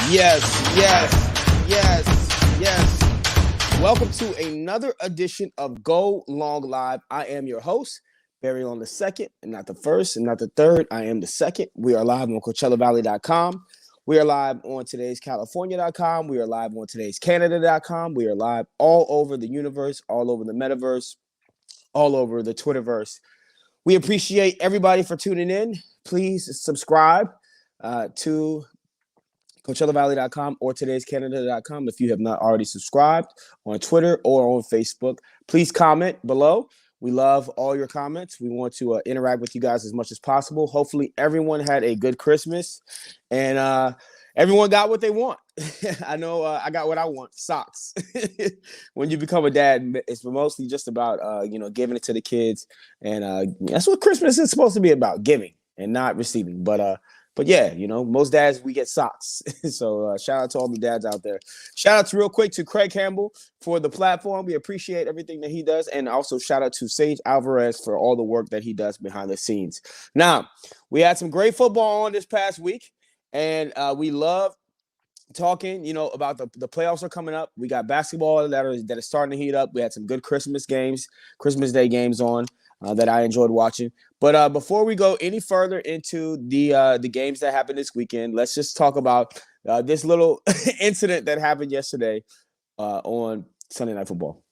Yes, yes, yes, yes. Welcome to another edition of Go Long Live. I am your host, Barry on the second, and not the first, and not the third. I am the second. We are live on CoachellaValley.com. We are live on today's California.com. We are live on today's Canada.com. We are live all over the universe, all over the metaverse, all over the Twitterverse. We appreciate everybody for tuning in. Please subscribe to CoachellaValley.com or today'scanada.com if you have not already subscribed on Twitter or on Facebook. Please comment below. We love all your comments. We want to interact with you guys as much as possible. Hopefully, everyone had a good Christmas and everyone got what they want. I know I got what I want, socks. When you become a dad, it's mostly just about, giving it to the kids. And that's what Christmas is supposed to be about, giving and not receiving. But yeah, most dads, we get socks. So shout out to all the dads out there. Shout out to real quick to Craig Campbell for the platform. We appreciate everything that he does. And also shout out to Sage Alvarez for all the work that he does behind the scenes. Now, we had some great football on this past week. And we love talking, about the playoffs are coming up. We got basketball that is starting to heat up. We had some good Christmas Day games on that I enjoyed watching. But before we go any further into the games that happened this weekend, let's just talk about this little incident that happened yesterday on Sunday Night Football.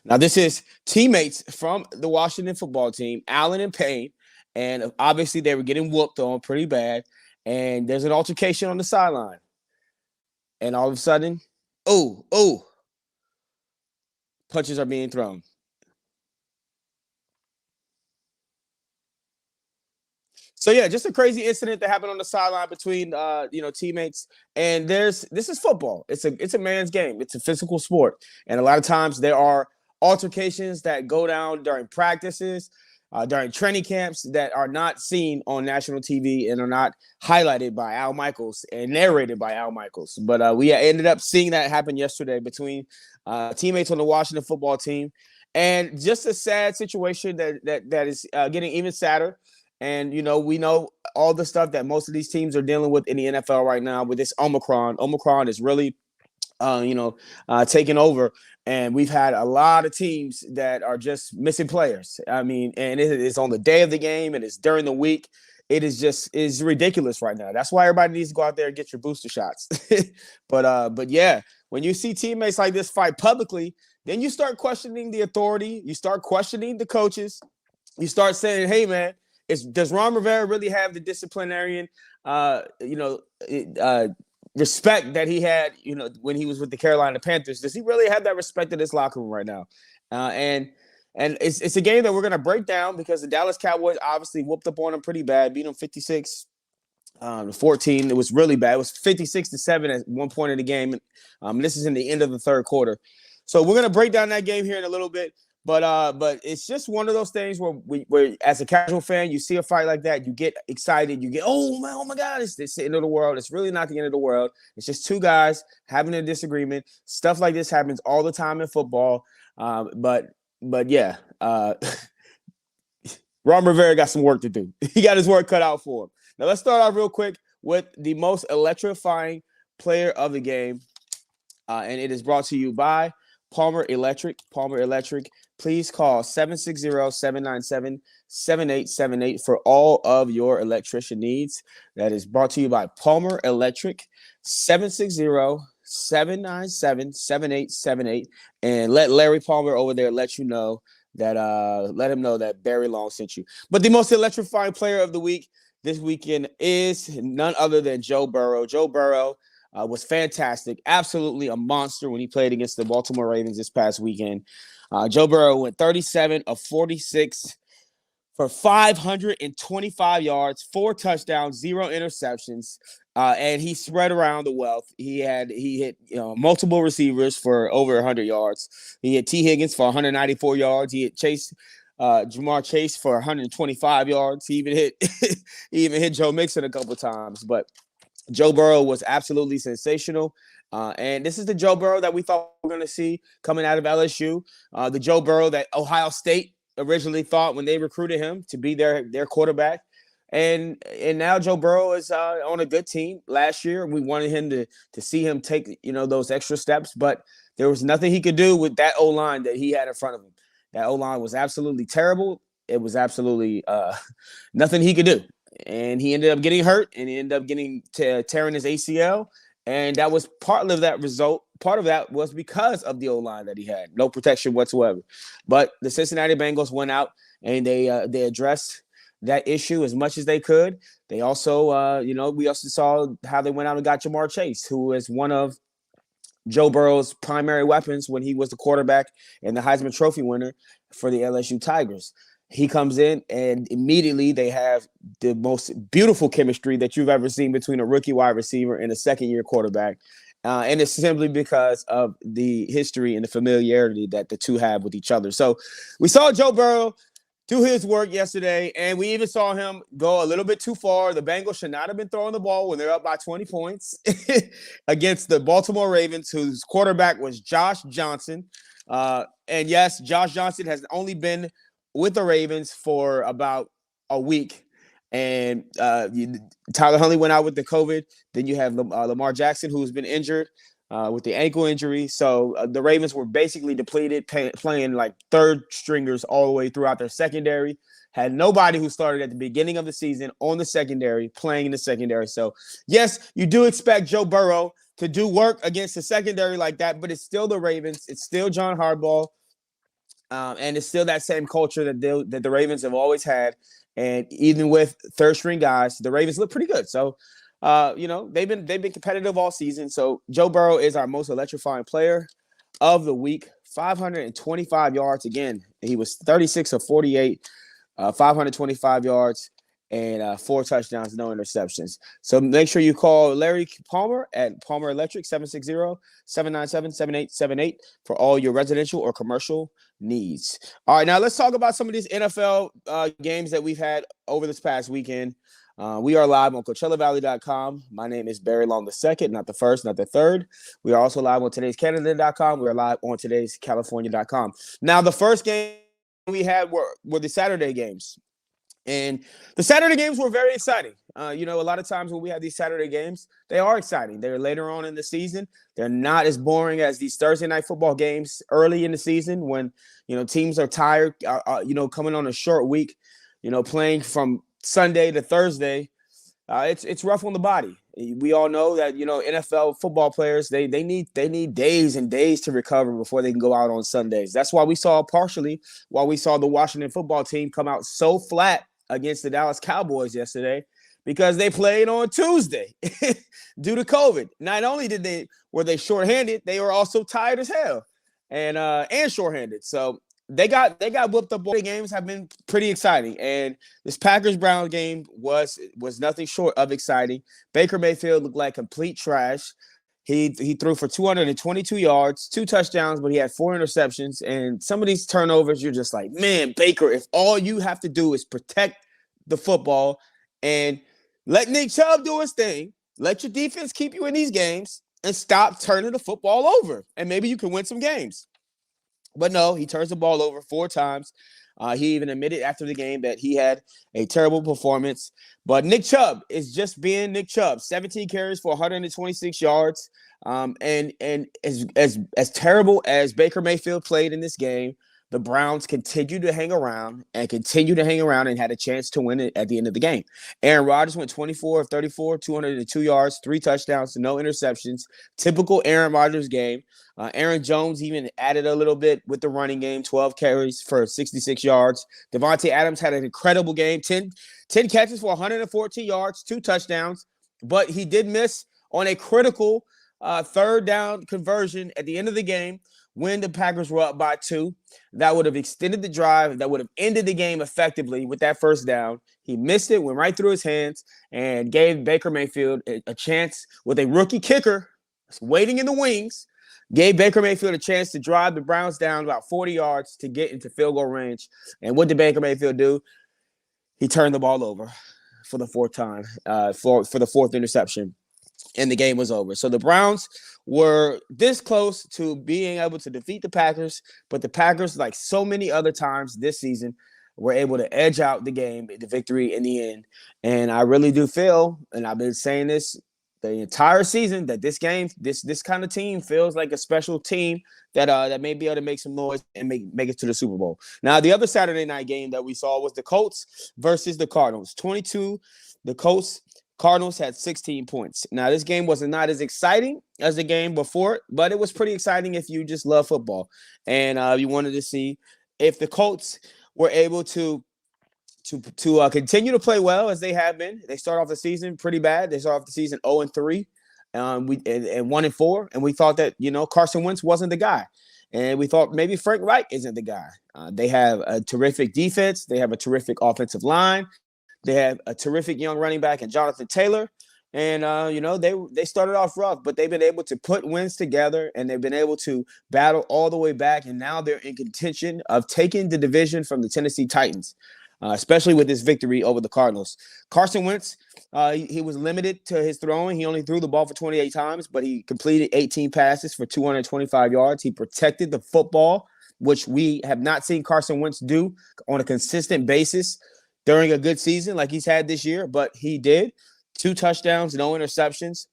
Now, this is teammates from the Washington football team, Allen and Payne, and obviously they were getting whooped on pretty bad. And there's an altercation on the sideline. And all of a sudden, punches are being thrown. So yeah, just a crazy incident that happened on the sideline between teammates. And this is football. It's a man's game. It's a physical sport. And a lot of times there are altercations that go down during practices, during training camps that are not seen on national TV and are not highlighted by Al Michaels and narrated by Al Michaels. But we ended up seeing that happen yesterday between teammates on the Washington football team, and just a sad situation that is getting even sadder. And, we know all the stuff that most of these teams are dealing with in the NFL right now with this Omicron. Omicron is really, taking over. And we've had a lot of teams that are just missing players. I mean, and it is on the day of the game and it's during the week. It is ridiculous right now. That's why everybody needs to go out there and get your booster shots. But yeah, when you see teammates like this fight publicly, then you start questioning the authority. You start questioning the coaches. You start saying, hey, man, does Ron Rivera really have the disciplinarian, respect that he had, when he was with the Carolina Panthers? Does he really have that respect in this locker room right now? And it's a game that we're going to break down because the Dallas Cowboys obviously whooped up on them pretty bad, beat them 56-14. It was really bad. It was 56-7 at one point in the game. This is in the end of the third quarter. So we're going to break down that game here in a little bit. But it's just one of those things where as a casual fan, you see a fight like that, you get excited, you get, oh my God, it's the end of the world. It's really not the end of the world. It's just two guys having a disagreement. Stuff like this happens all the time in football. But yeah, Ron Rivera got some work to do. He got his work cut out for him. Now let's start off real quick with the most electrifying player of the game, and it is brought to you by Palmer Electric. Palmer Electric. Please call 760-797-7878 for all of your electrician needs. That is brought to you by Palmer Electric, 760-797-7878. And let Larry Palmer over there let him know that Barry Long sent you. But the most electrifying player of the week this weekend is none other than Joe Burrow. Joe Burrow was fantastic, absolutely a monster when he played against the Baltimore Ravens this past weekend. Joe Burrow went 37 of 46 for 525 yards, 4 touchdowns, 0 interceptions, and he spread around the wealth. He hit multiple receivers for over 100 yards. He hit T. Higgins for 194 yards. He hit Jamar Chase for 125 yards. He even hit Joe Mixon a couple times, but Joe Burrow was absolutely sensational. And this is the Joe Burrow that we thought we were going to see coming out of LSU. The Joe Burrow that Ohio State originally thought when they recruited him to be their quarterback. And now Joe Burrow is on a good team. Last year, we wanted him to see him take those extra steps, but there was nothing he could do with that O-line that he had in front of him. That O-line was absolutely terrible. It was absolutely nothing he could do, and he ended up getting hurt, and he ended up tearing his ACL, and that was part of that result. Part of that was because of the O-line that he had, no protection whatsoever. But the Cincinnati Bengals went out and they addressed that issue as much as they could. They also, we also saw how they went out and got Jamar Chase, who is one of Joe Burrow's primary weapons when he was the quarterback and the Heisman Trophy winner for the LSU Tigers. He comes in and immediately they have the most beautiful chemistry that you've ever seen between a rookie wide receiver and a second-year quarterback. And it's simply because of the history and the familiarity that the two have with each other. So we saw Joe Burrow do his work yesterday, and we even saw him go a little bit too far. The Bengals should not have been throwing the ball when they're up by 20 points against the Baltimore Ravens, whose quarterback was Josh Johnson. And yes, Josh Johnson has only been with the Ravens for about a week. And Tyler Huntley went out with the COVID. Then you have Lamar Jackson, who's been injured with the ankle injury. So the Ravens were basically depleted, playing like third stringers all the way throughout their secondary. Had nobody who started at the beginning of the season on the secondary, playing in the secondary. So, yes, you do expect Joe Burrow to do work against the secondary like that, but it's still the Ravens. It's still John Harbaugh. And it's still that same culture that the Ravens have always had. And even with third string guys, the Ravens look pretty good. So, they've been competitive all season. So Joe Burrow is our most electrifying player of the week. 525 yards again. He was 36 of 48, 525 yards, and 4 touchdowns, no interceptions. So make sure you call Larry Palmer at Palmer Electric, 760-797-7878 for all your residential or commercial needs. All right, now let's talk about some of these NFL games that we've had over this past weekend. We are live on CoachellaValley.com. My name is Barry Long II, not the first, not the third. We are also live on today'scanada.com. We are live on today'scalifornia.com. Now, the first game we had were the Saturday games. And the Saturday games were very exciting. A lot of times when we have these Saturday games, they are exciting. They're later on in the season. They're not as boring as these Thursday night football games early in the season when, teams are tired, coming on a short week, playing from Sunday to Thursday. It's rough on the body. We all know that, NFL football players, they need days and days to recover before they can go out on Sundays. That's why we saw the Washington football team come out so flat against the Dallas Cowboys yesterday because they played on Tuesday due to COVID. Not only were they shorthanded, they were also tired as hell and shorthanded. So they got whooped up. Both the games have been pretty exciting, and this Packers-Browns game was nothing short of exciting. Baker Mayfield looked like complete trash. He threw for 222 yards, 2 touchdowns, but he had 4 interceptions. And some of these turnovers, you're just like, man, Baker, if all you have to do is protect the football and let Nick Chubb do his thing, let your defense keep you in these games, and stop turning the football over, and maybe you can win some games. But no, he turns the ball over 4 times. He even admitted after the game that he had a terrible performance. But Nick Chubb is just being Nick Chubb. 17 carries for 126 yards. And as terrible as Baker Mayfield played in this game, the Browns continued to hang around and had a chance to win it at the end of the game. Aaron Rodgers went 24 of 34, 202 yards, 3 touchdowns, no interceptions. Typical Aaron Rodgers game. Aaron Jones even added a little bit with the running game, 12 carries for 66 yards. Devontae Adams had an incredible game, 10 catches for 114 yards, 2 touchdowns, but he did miss on a critical third down conversion at the end of the game when the Packers were up by 2. That would have extended the drive. That would have ended the game effectively with that first down. He missed it, went right through his hands, and gave Baker Mayfield a chance with a rookie kicker waiting in the wings. Gave Baker Mayfield a chance to drive the Browns down about 40 yards to get into field goal range. And what did Baker Mayfield do? He turned the ball over for the 4th time, for the 4th interception, and the game was over. So the Browns were this close to being able to defeat the Packers, but the Packers, like so many other times this season, were able to edge out the game, the victory in the end. And I really do feel, and I've been saying this the entire season, that this game, this kind of team feels like a special team that may be able to make some noise and make it to the Super Bowl. Now, the other Saturday night game that we saw was the Colts versus the Cardinals. 22, the Cardinals had 16 points. Now, this game was not as exciting as the game before it, but it was pretty exciting if you just love football. And you wanted to see if the Colts were able to continue to play well as they have been. They start off the season pretty bad. They start off the season 0-3, and 1-4, and we thought that Carson Wentz wasn't the guy, and we thought maybe Frank Reich isn't the guy. They have a terrific defense. They have a terrific offensive line. They have a terrific young running back in Jonathan Taylor. And, they started off rough, but they've been able to put wins together, and they've been able to battle all the way back. And now they're in contention of taking the division from the Tennessee Titans, especially with this victory over the Cardinals. Carson Wentz, he was limited to his throwing. He only threw the ball for 28 times, but he completed 18 passes for 225 yards. He protected the football, which we have not seen Carson Wentz do on a consistent basis during a good season like he's had this year, but he did. 2 touchdowns, no interceptions.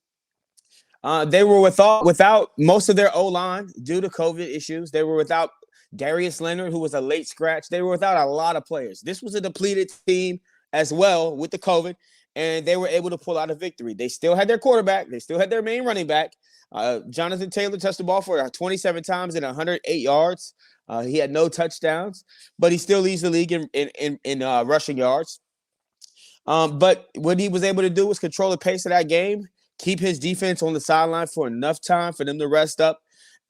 They were without most of their O-line due to COVID issues. They were without Darius Leonard, who was a late scratch. They were without a lot of players. This was a depleted team as well with the COVID, and they were able to pull out a victory. They still had their quarterback. They still had their main running back. Jonathan Taylor touched the ball for 27 times and 108 yards. He had no touchdowns, but he still leads the league in rushing yards. But what he was able to do was control the pace of that game, keep his defense on the sideline for enough time for them to rest up.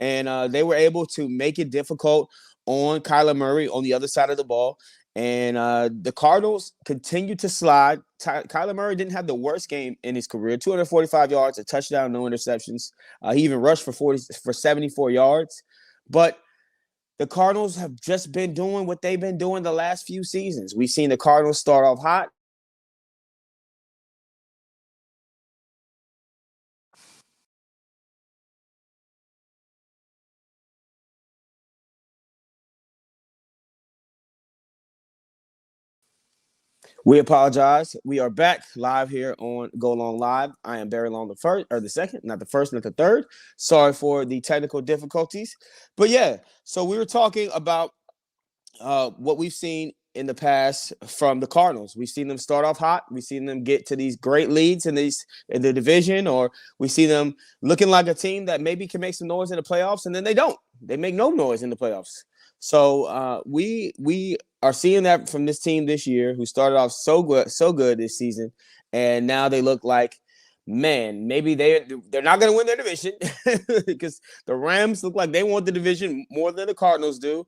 And they were able to make it difficult on Kyler Murray on the other side of the ball. And the Cardinals continued to slide. Kyler Murray didn't have the worst game in his career, 245 yards, a touchdown, no interceptions. He even rushed for 74 yards. But the Cardinals have just been doing what they've been doing the last few seasons. We've seen the Cardinals start off hot. We apologize. We are back live here on Go Long Live. I am Barry Long, the first or the second, not the first, not the third. Sorry for the technical difficulties. But yeah, so we were talking about what we've seen in the past from the Cardinals. We've seen them start off hot. We've seen them get to these great leads in the division, or we see them looking like a team that maybe can make some noise in the playoffs, and then they don't. They make no noise in the playoffs. So we are seeing that from this team this year, who started off so good this season, and now they look like, man, maybe they're not going to win their division because the Rams look like they want the division more than the Cardinals do.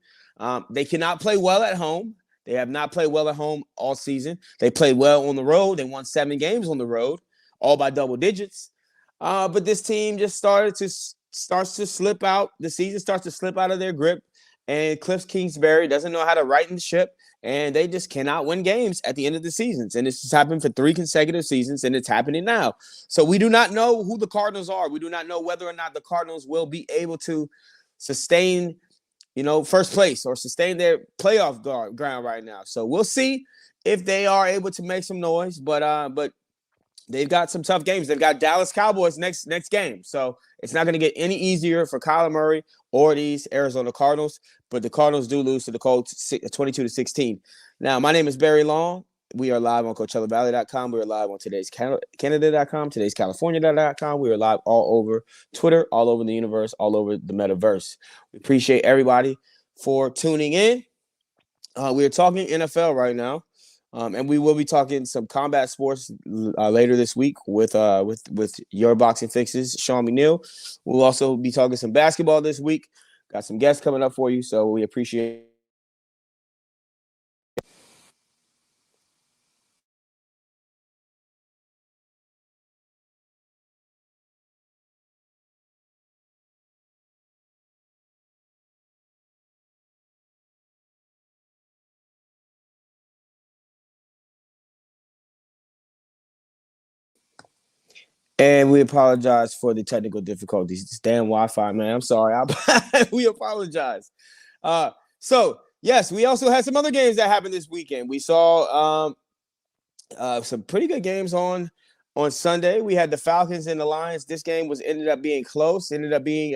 They cannot play well at home. They have not played well at home all season. They played well on the road. They won 7 games on the road, all by double digits. But this team just starts to slip out. The season starts to slip out of their grip. And Cliff Kingsbury doesn't know how to right the ship, and they just cannot win games at the end of the seasons. And this has happened for 3 consecutive seasons, and it's happening now. So we do not know who the Cardinals are. We do not know whether or not the Cardinals will be able to sustain, first place or sustain their playoff ground right now. So we'll see if they are able to make some noise. But they've got some tough games. They've got Dallas Cowboys next game. So it's not going to get any easier for Kyler Murray or these Arizona Cardinals. But the Cardinals do lose to the Colts 22-16. Now, my name is Barry Long. We are live on CoachellaValley.com. We are live on today's Canada.com, today's California.com. We are live all over Twitter, all over the universe, all over the metaverse. We appreciate everybody for tuning in. We are talking NFL right now. And we will be talking some combat sports later this week with Your Boxing Fixes, Sean McNeil. We'll also be talking some basketball this week. Got some guests coming up for you, so we appreciate it. And we apologize for the technical difficulties. This damn Wi-Fi, man. I'm sorry. We apologize. So Yes, we also had some other games that happened this weekend. We saw some pretty good games on Sunday. We had the Falcons and the Lions. This game was ended up being close. Ended up being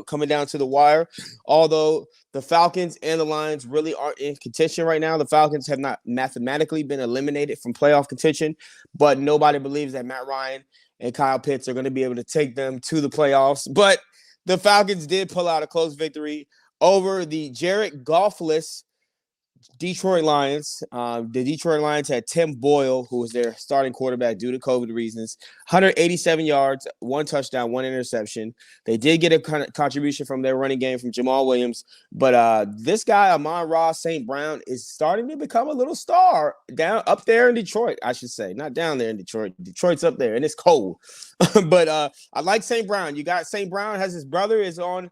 coming down to the wire. Although the Falcons and the Lions really aren't in contention right now. The Falcons have not mathematically been eliminated from playoff contention, but nobody believes that Matt Ryan and Kyle Pitts are going to be able to take them to the playoffs. But the Falcons did pull out a close victory over the Jared Goffless Detroit Lions. The Detroit Lions had Tim Boyle, who was their starting quarterback due to COVID reasons. 187 yards, 1 touchdown, 1 interception. They did get a contribution from their running game from Jamal Williams, but this guy, Amon-Ra St. Brown, is starting to become a little star up there in Detroit, I should say. Not down there in Detroit. Detroit's up there, and it's cold. but I like St. Brown. You got St. Brown has his brother is on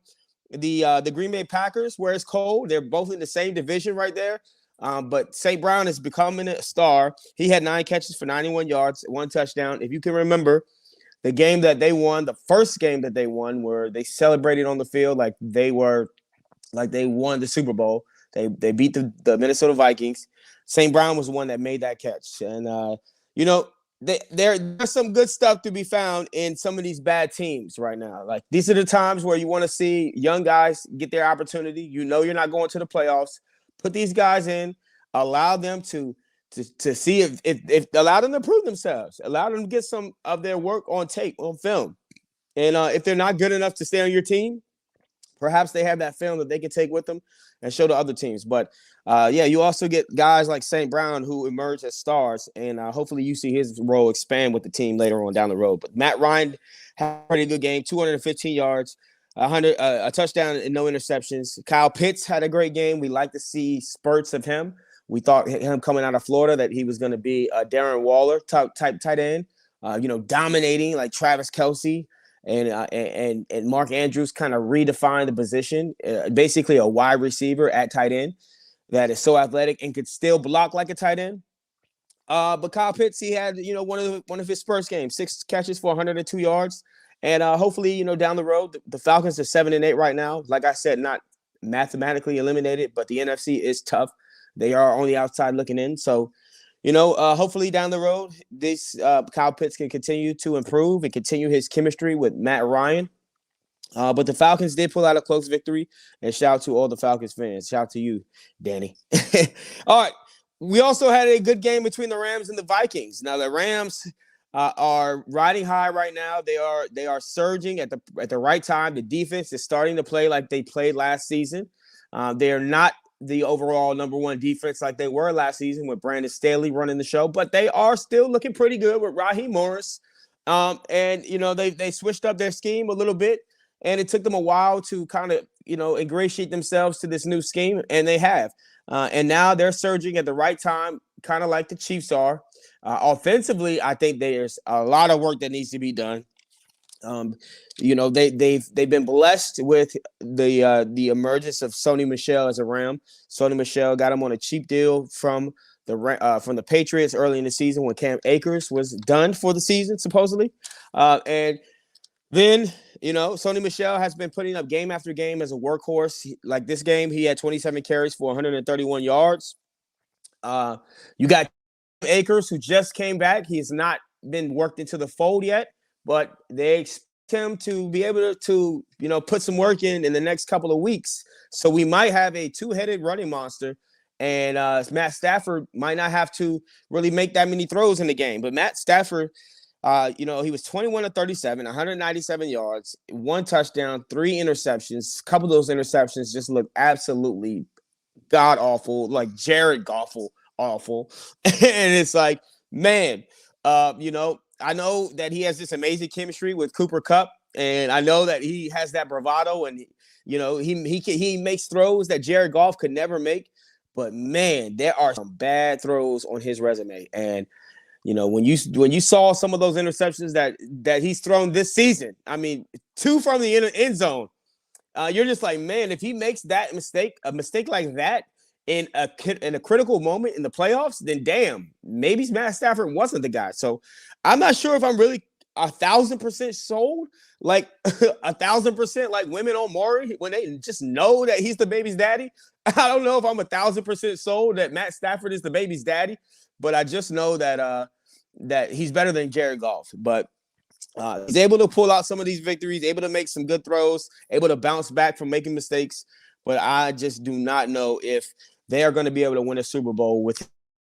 the Green Bay Packers, where it's cold. They're both in the same division right there. But St. Brown is becoming a star. He had 9 catches for 91 yards, 1 touchdown. If you can remember the game that they won, the first game that they won, where they celebrated on the field like they won the Super Bowl. They beat the Minnesota Vikings. St. Brown was the one that made that catch. And there's some good stuff to be found in some of these bad teams right now. Like, these are the times where you want to see young guys get their opportunity. You know you're not going to the playoffs. Put these guys in, allow them to see if allow them to prove themselves, allow them to get some of their work on tape, on film. And if they're not good enough to stay on your team, perhaps they have that film that they can take with them and show to other teams. But you also get guys like St. Brown who emerge as stars, and hopefully you see his role expand with the team later on down the road. But Matt Ryan had a pretty good game, 215 yards. A touchdown and no interceptions. Kyle Pitts had a great game. We like to see spurts of him. We thought him coming out of Florida that he was going to be a Darren Waller type tight end, dominating like Travis Kelce and Mark Andrews kind of redefined the position. Basically a wide receiver at tight end that is so athletic and could still block like a tight end. But Kyle Pitts, he had one of his first games, 6 catches for 102 yards. And hopefully, down the road, the Falcons are 7-8 right now. Like I said, not mathematically eliminated, but the NFC is tough. They are on the outside looking in. So, hopefully down the road, this Kyle Pitts can continue to improve and continue his chemistry with Matt Ryan. But the Falcons did pull out a close victory. And shout out to all the Falcons fans. Shout out to you, Danny. All right. We also had a good game between the Rams and the Vikings. Now, the Rams are riding high right now. They are surging at the right time. The defense is starting to play like they played last season. They are not the overall number 1 defense like they were last season with Brandon Staley running the show, but they are still looking pretty good with Raheem Morris. They switched up their scheme a little bit, and it took them a while to kind of ingratiate themselves to this new scheme, and they have. And now they're surging at the right time, kind of like the Chiefs are. Offensively, I think there's a lot of work that needs to be done. They've been blessed with the emergence of Sony Michel as a Ram. Sony Michel got him on a cheap deal from the Patriots early in the season when Cam Akers was done for the season, supposedly. And then, Sony Michel has been putting up game after game as a workhorse. Like this game, he had 27 carries for 131 yards. You got Akers, who just came back. He's not been worked into the fold yet, but they expect him to be able to put some work in the next couple of weeks. So we might have a 2-headed running monster, and Matt Stafford might not have to really make that many throws in the game. But Matt Stafford, he was 21 of 37, 197 yards, 1 touchdown, 3 interceptions. A couple of those interceptions just look absolutely god awful, like Jared Goffle awful. And it's like, man, I know that he has this amazing chemistry with Cooper Kupp, and I know that he has that bravado, and he makes throws that Jared Goff could never make. But man, there are some bad throws on his resume, and when you saw some of those interceptions that he's thrown this season, I mean, 2 from the end zone, you're just like, man, if he makes a mistake like that in a critical moment in the playoffs, then damn, maybe Matt Stafford wasn't the guy. So I'm not sure if I'm really 1,000% sold, like 1,000% like women on Maury when they just know that he's the baby's daddy. I don't know if I'm 1,000% sold that Matt Stafford is the baby's daddy, but I just know that he's better than Jared Goff. But he's able to pull out some of these victories, able to make some good throws, able to bounce back from making mistakes. But I just do not know if they are going to be able to win a Super Bowl with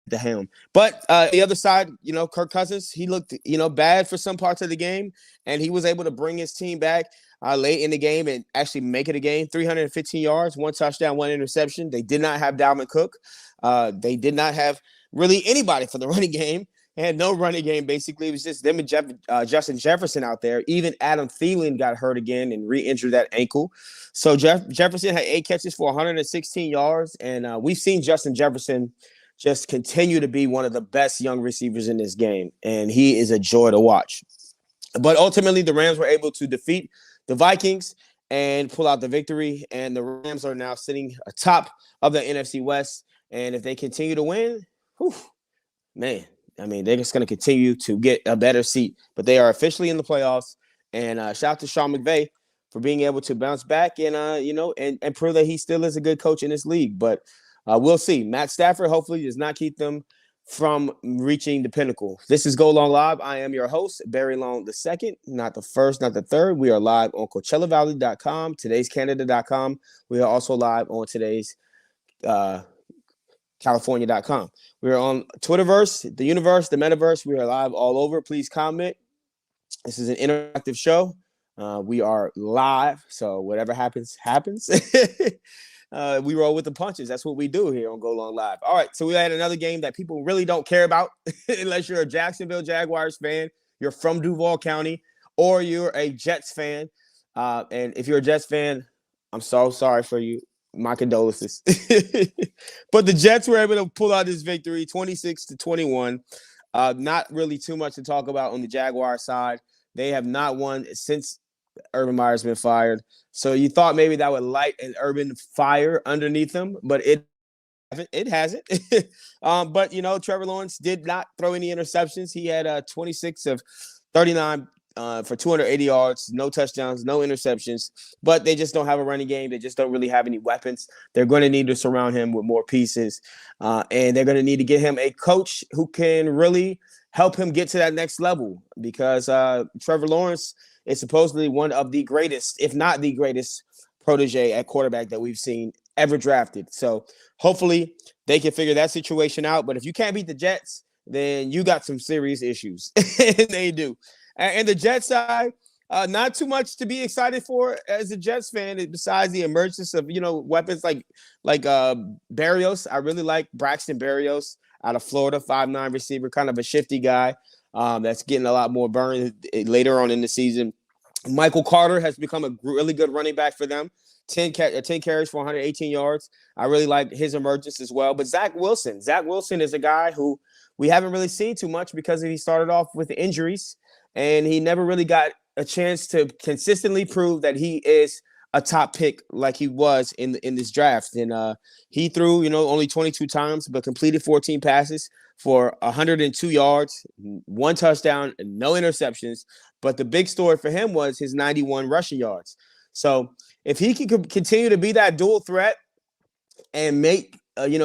the helm. But the other side, Kirk Cousins, he looked, bad for some parts of the game, and he was able to bring his team back late in the game and actually make it a game. 315 yards, 1 touchdown, 1 interception. They did not have Dalvin Cook. They did not have really anybody for the running game. They had no running game, basically. It was just them and Justin Jefferson out there. Even Adam Thielen got hurt again and re-injured that ankle. So Jefferson had 8 catches for 116 yards, and we've seen Justin Jefferson just continue to be one of the best young receivers in this game, and he is a joy to watch. But ultimately, the Rams were able to defeat the Vikings and pull out the victory, and the Rams are now sitting atop of the NFC West, and if they continue to win, man, I mean, they're just going to continue to get a better seat, but they are officially in the playoffs, and shout out to Sean McVay for being able to bounce back and, and prove that he still is a good coach in this league, but we'll see. Matt Stafford hopefully does not keep them from reaching the pinnacle. This is Go Long Live. I am your host, Barry Long II, not the first, not the third. We are live on CoachellaValley.com, today'scanada.com. We are also live on today's California.com. We are on Twitterverse, the universe, the metaverse. We are live all over. Please comment. This is an interactive show. We are live, so whatever happens, happens. We roll with the punches. That's what we do here on Go Long Live. All right, so we had another game that people really don't care about unless you're a Jacksonville Jaguars fan, you're from Duval County, or you're a Jets fan. And if you're a Jets fan, I'm so sorry for you. My condolences. But the Jets were able to pull out this victory, 26-21. Not really too much to talk about on the Jaguar side. They have not won since Urban Meyer's been fired. So you thought maybe that would light an Urban fire underneath them, but it hasn't. But, Trevor Lawrence did not throw any interceptions. He had 26 of 39 for 280 yards, no touchdowns, no interceptions, but they just don't have a running game. They just don't really have any weapons. They're going to need to surround him with more pieces, and they're going to need to get him a coach who can really help him get to that next level, because Trevor Lawrence is supposedly one of the greatest, if not the greatest, protege at quarterback that we've seen ever drafted. So hopefully they can figure that situation out. But if you can't beat the Jets, then you got some serious issues. And they do. And the Jets side, not too much to be excited for as a Jets fan, besides the emergence of, weapons like Berrios. I really like Braxton Berrios out of Florida, 5'9" receiver, kind of a shifty guy. That's getting a lot more burn later on in the season. Michael Carter has become a really good running back for them. 10 carries for 118 yards. I really like his emergence as well. But Zack Wilson is a guy who we haven't really seen too much because he started off with injuries, and he never really got a chance to consistently prove that he is a top pick like he was in this draft. And he threw, only 22 times, but completed 14 passes for 102 yards, 1 touchdown, and no interceptions. But the big story for him was his 91 rushing yards. So if he can continue to be that dual threat and make,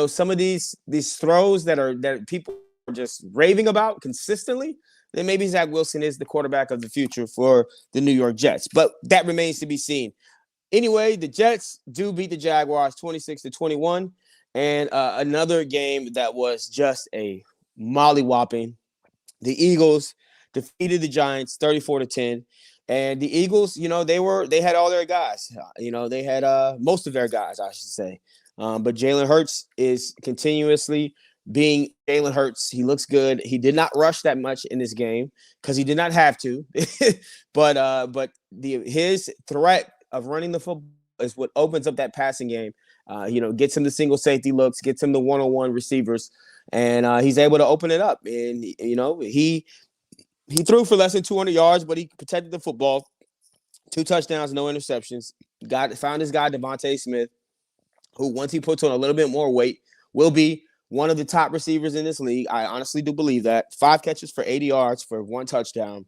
some of these throws that people are just raving about consistently, then maybe Zack Wilson is the quarterback of the future for the New York Jets. But that remains to be seen. Anyway, the Jets do beat the Jaguars 26-21. And another game that was just a mollywhopping. The Eagles defeated the Giants 34-10. And the Eagles, they had all their guys. They had most of their guys, I should say. But Jalen Hurts is continuously being Jalen Hurts. He looks good. He did not rush that much in this game because he did not have to. but his threat of running the football is what opens up that passing game. Gets him the single safety looks, gets him the one-on-one receivers, and he's able to open it up. And he threw for less than 200 yards, but he protected the football. 2 touchdowns, no interceptions. Found his guy Devontae Smith, who once he puts on a little bit more weight will be one of the top receivers in this league. I honestly do believe that. 5 catches for 80 yards for 1 touchdown.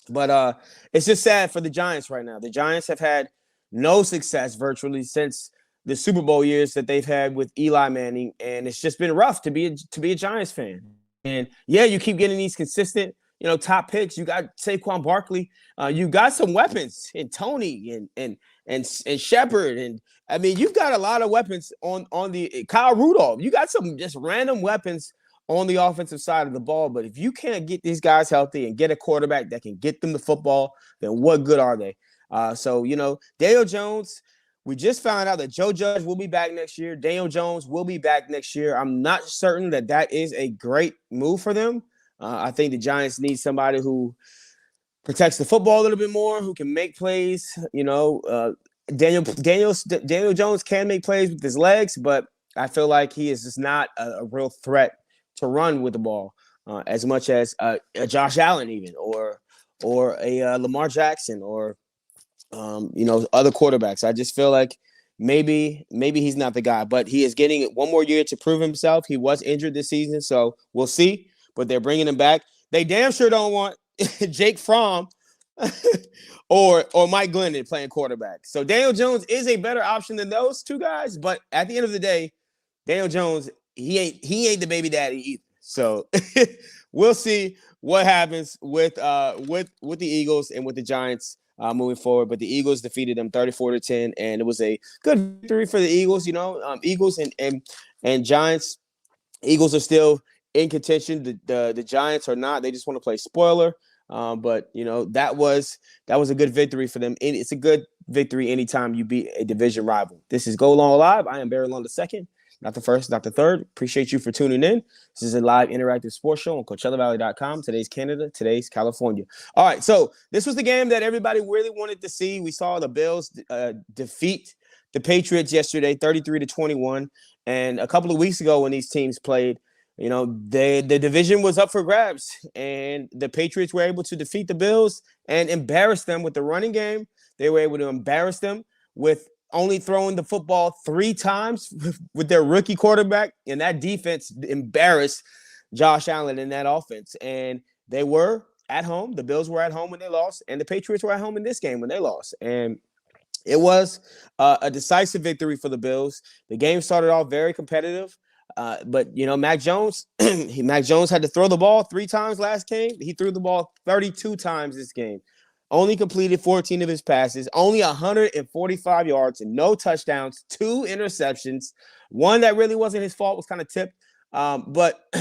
But it's just sad for the Giants right now. The Giants have had no success virtually since the Super Bowl years that they've had with Eli Manning, and it's just been rough to be a Giants fan. And yeah, you keep getting these consistent, top picks. You got Saquon Barkley. You got some weapons in Tony and Shepard, and I mean, you've got a lot of weapons on the Kyle Rudolph. You got some just random weapons on the offensive side of the ball. But if you can't get these guys healthy and get a quarterback that can get them the football, then what good are they? So Daniel Jones. We just found out that Joe Judge will be back next year. Daniel Jones will be back next year. I'm not certain that is a great move for them. I think the Giants need somebody who protects the football a little bit more, who can make plays. Daniel Jones can make plays with his legs, but I feel like he is just not a real threat to run with the ball as much as a Josh Allen even, or a Lamar Jackson, or other quarterbacks. I just feel like maybe he's not the guy, but he is getting one more year to prove himself. He was injured this season, so we'll see. But they're bringing him back. They damn sure don't want Jake Fromm or Mike Glennon playing quarterback. So Daniel Jones is a better option than those two guys. But at the end of the day, Daniel Jones, he ain't the baby daddy either. So we'll see what happens with the Eagles and with the Giants moving forward. But the Eagles defeated them 34-10, and it was a good victory for the Eagles. Eagles and Giants. Eagles are still in contention. The Giants are not. They just want to play spoiler. But that was a good victory for them. It's a good victory anytime you beat a division rival. This is Go Long Live. I am Barry Long II. Not the first, not the third. Appreciate you for tuning in. This is a live interactive sports show on CoachellaValley.com. Today's Canada, today's California. All right, so this was the game that everybody really wanted to see. We saw the Bills defeat the Patriots yesterday, 33-21. And a couple of weeks ago when these teams played, the division was up for grabs. And the Patriots were able to defeat the Bills and embarrass them with the running game. They were able to embarrass them with only throwing the football 3 times with their rookie quarterback, and that defense embarrassed Josh Allen in that offense. And they were at home. The Bills were at home when they lost, and the Patriots were at home in this game when they lost. And it was a decisive victory for the Bills. The game started off very competitive, but Mac Jones, Mac Jones had to throw the ball 3 times last game. He threw the ball 32 times this game. Only completed 14 of his passes, only 145 yards and no touchdowns, 2 interceptions. One that really wasn't his fault, was kind of tipped. But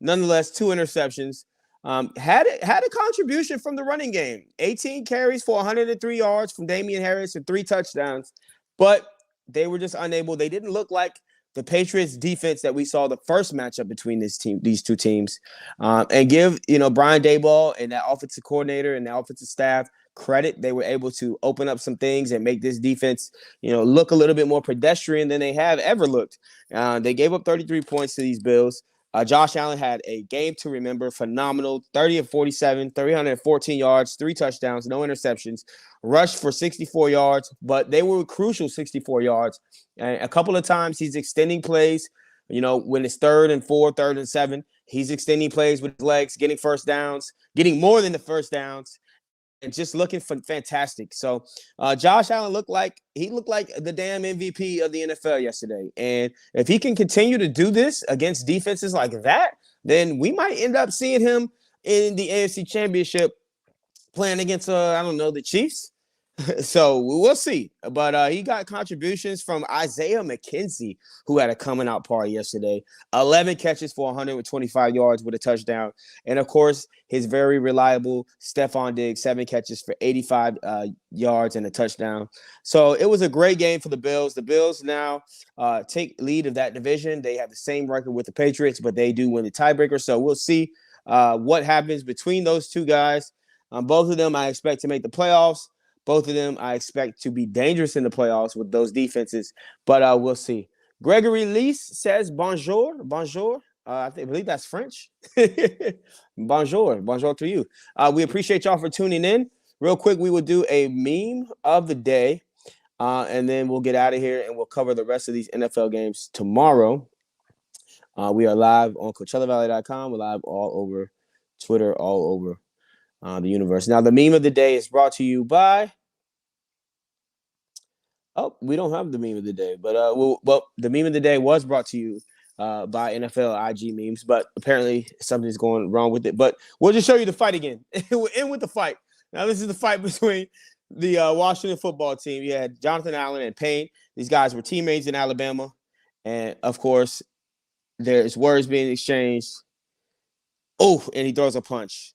nonetheless, 2 interceptions. Had a contribution from the running game. 18 carries for 103 yards from Damian Harris and 3 touchdowns. But they were just unable. They didn't look like the Patriots defense that we saw the first matchup between these two teams, and give Brian Daboll and that offensive coordinator and the offensive staff credit. They were able to open up some things and make this defense look a little bit more pedestrian than they have ever looked. They gave up 33 points to these Bills. Josh Allen had a game to remember. Phenomenal. 30 of 47, 314 yards, 3 touchdowns, no interceptions. Rushed for 64 yards, but they were crucial 64 yards. And a couple of times he's extending plays. When it's 3rd and 4, 3rd and 7, he's extending plays with his legs, getting first downs, getting more than the first downs, and just looking fantastic. So Josh Allen looked like the damn MVP of the NFL yesterday. And if he can continue to do this against defenses like that, then we might end up seeing him in the AFC Championship playing against, the Chiefs. So we'll see. But he got contributions from Isaiah McKenzie, who had a coming out party yesterday. 11 catches for 125 yards with a touchdown. And, of course, his very reliable Stephon Diggs, 7 catches for 85 yards and a touchdown. So it was a great game for the Bills. The Bills now take lead of that division. They have the same record with the Patriots, but they do win the tiebreaker. So we'll see what happens between those two guys. Both of them I expect to make the playoffs. Both of them I expect to be dangerous in the playoffs with those defenses, but we'll see. Gregory Lease says bonjour. Bonjour. I believe that's French. Bonjour. Bonjour to you. We appreciate y'all for tuning in. Real quick, we will do a meme of the day, and then we'll get out of here and we'll cover the rest of these NFL games tomorrow. We are live on CoachellaValley.com. We're live all over Twitter, all over the universe. Now, the meme of the day is brought to you by Oh, we don't have the meme of the day, but well, the meme of the day was brought to you by NFL IG memes, but apparently something's going wrong with it. But we'll just show you the fight again. We'll end with the fight. Now, this is the fight between the Washington football team. You had Jonathan Allen and Payne. These guys were teammates in Alabama, and of course, there's words being exchanged. Oh, and he throws a punch.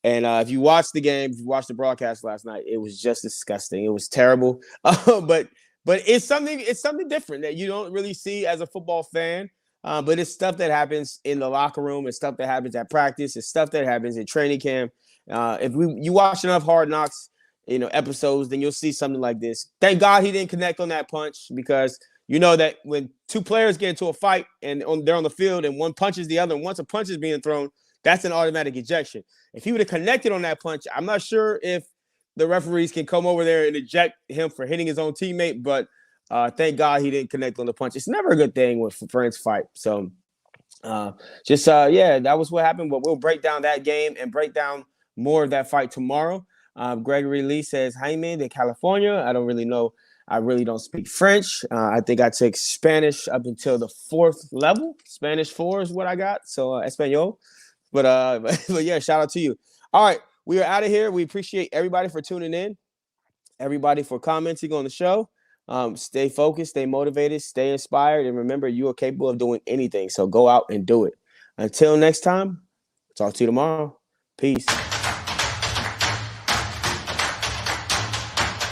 And if you watched the game, if you watched the broadcast last night, it was just disgusting. It was terrible. But it's something different that you don't really see as a football fan. But it's stuff that happens in the locker room. It's stuff that happens at practice. It's stuff that happens in training camp. If you watch enough Hard Knocks, episodes, then you'll see something like this. Thank God he didn't connect on that punch, because you know that when two players get into a fight and they're on the field and one punches the other, and once a punch is being thrown, that's an automatic ejection. If he would have connected on that punch, I'm not sure if the referees can come over there and eject him for hitting his own teammate, but thank God he didn't connect on the punch. It's never a good thing when friends fight. So that was what happened, but we'll break down that game and break down more of that fight tomorrow. Gregory Lee says, Jaime de California. I don't really know. I really don't speak French. I think I took Spanish up until the 4th level. Spanish 4 is what I got. So Espanol. But yeah, shout out to you. All right, we are out of here. We appreciate everybody for tuning in, everybody for commenting on the show. Stay focused, stay motivated, stay inspired, and remember, you are capable of doing anything. So go out and do it. Until next time, talk to you tomorrow. Peace.